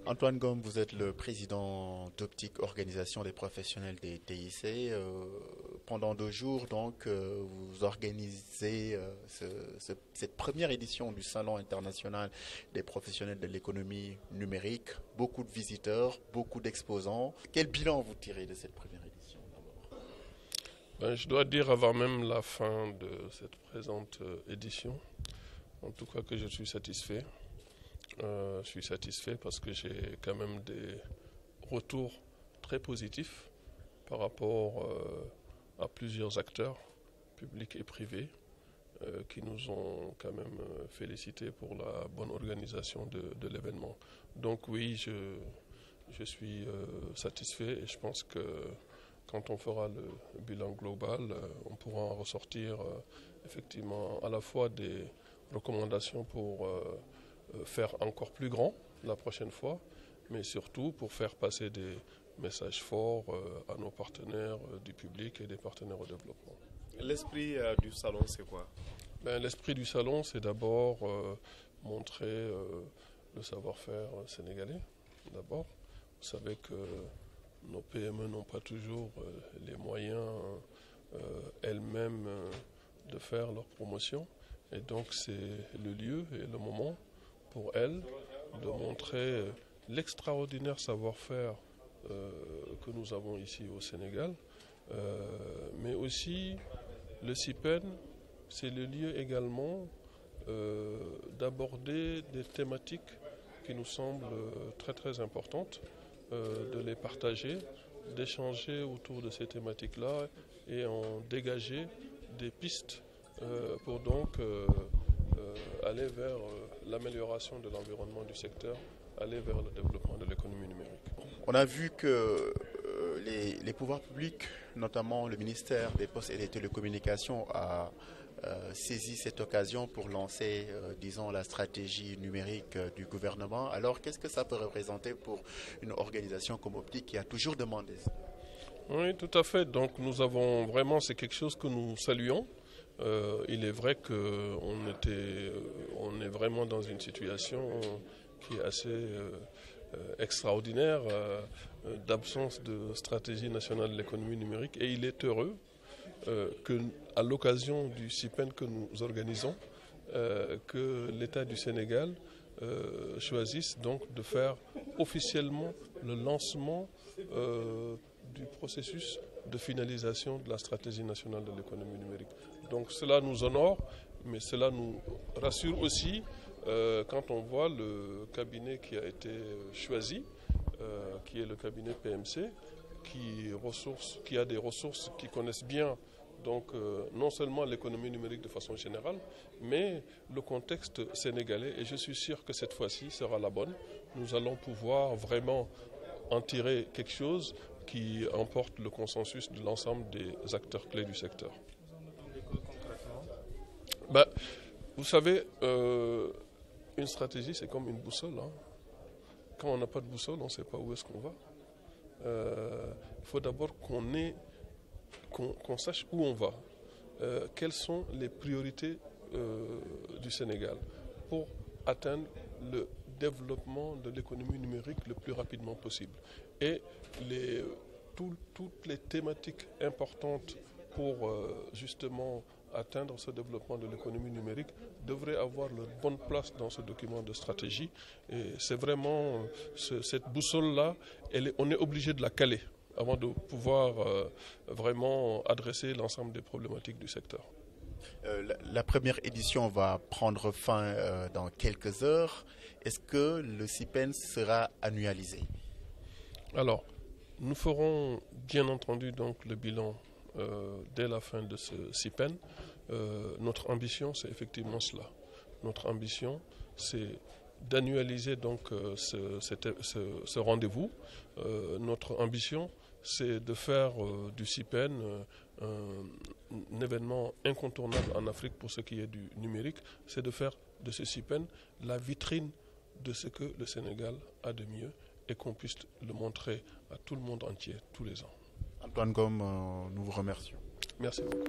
Antoine Gomme, vous êtes le président d'Optique Organisation des professionnels des TIC. Pendant 2 jours, donc, vous organisez cette première édition du Salon international des professionnels de l'économie numérique. Beaucoup de visiteurs, beaucoup d'exposants. Quel bilan vous tirez de cette première édition d'abord? Je dois dire avant même la fin de cette présente édition, en tout cas que je suis satisfait. Je suis satisfait parce que j'ai quand même des retours très positifs par rapport à plusieurs acteurs, publics et privés, qui nous ont quand même félicités pour la bonne organisation de l'événement. Donc oui, je suis satisfait et je pense que quand on fera le bilan global, on pourra en ressortir effectivement à la fois des recommandations pour faire encore plus grand la prochaine fois, mais surtout pour faire passer des messages forts à nos partenaires du public et des partenaires au développement. L'esprit du salon, c'est quoi? L'esprit du salon, c'est d'abord montrer le savoir-faire sénégalais. D'abord, vous savez que nos PME n'ont pas toujours les moyens elles-mêmes de faire leur promotion. Et donc c'est le lieu et le moment pour elles de montrer l'extraordinaire savoir-faire que nous avons ici au Sénégal. Mais aussi le CIPEN, c'est le lieu également d'aborder des thématiques qui nous semblent très très importantes, de les partager, d'échanger autour de ces thématiques-là et en dégager des pistes pour donc aller vers l'amélioration de l'environnement du secteur, aller vers le développement de l'économie numérique. On a vu que les pouvoirs publics, notamment le ministère des Postes et des Télécommunications, a saisi cette occasion pour lancer, disons, la stratégie numérique du gouvernement. Alors, qu'est-ce que ça peut représenter pour une organisation comme Optique qui a toujours demandé ça? Oui, tout à fait. Donc, nous avons vraiment, c'est quelque chose que nous saluons. Il est vrai qu'on est vraiment dans une situation qui est assez extraordinaire d'absence de stratégie nationale de l'économie numérique et il est heureux qu'à l'occasion du CIPEN que nous organisons, que l'État du Sénégal choisisse donc de faire officiellement le lancement du processus de finalisation de la stratégie nationale de l'économie numérique. Donc cela nous honore, mais cela nous rassure aussi quand on voit le cabinet qui a été choisi, qui est le cabinet PMC, qui a des ressources, qui connaissent bien donc non seulement l'économie numérique de façon générale, mais le contexte sénégalais. Et je suis sûr que cette fois-ci sera la bonne. Nous allons pouvoir vraiment en tirer quelque chose qui emporte le consensus de l'ensemble des acteurs clés du secteur. Vous savez, une stratégie, c'est comme une boussole. Hein. Quand on n'a pas de boussole, on ne sait pas où est-ce qu'on va. Il faut d'abord qu'on sache où on va. Quelles sont les priorités du Sénégal pour atteindre le développement de l'économie numérique le plus rapidement possible. Et toutes les thématiques importantes pour justement atteindre ce développement de l'économie numérique devraient avoir leur bonne place dans ce document de stratégie. Et c'est vraiment cette boussole-là, on est obligé de la caler avant de pouvoir vraiment adresser l'ensemble des problématiques du secteur. La première édition va prendre fin dans quelques heures. Est-ce que le CIPEN sera annualisé? Alors, nous ferons bien entendu donc le bilan dès la fin de ce CIPEN. Notre ambition, c'est effectivement cela. Notre ambition, c'est d'annualiser donc ce rendez-vous. Notre ambition, c'est de faire du CIPEN un événement incontournable en Afrique pour ce qui est du numérique. C'est de faire de ce CIPEN la vitrine de ce que le Sénégal a de mieux et qu'on puisse le montrer à tout le monde entier tous les ans. Antoine Gomme, nous vous remercions. Merci beaucoup.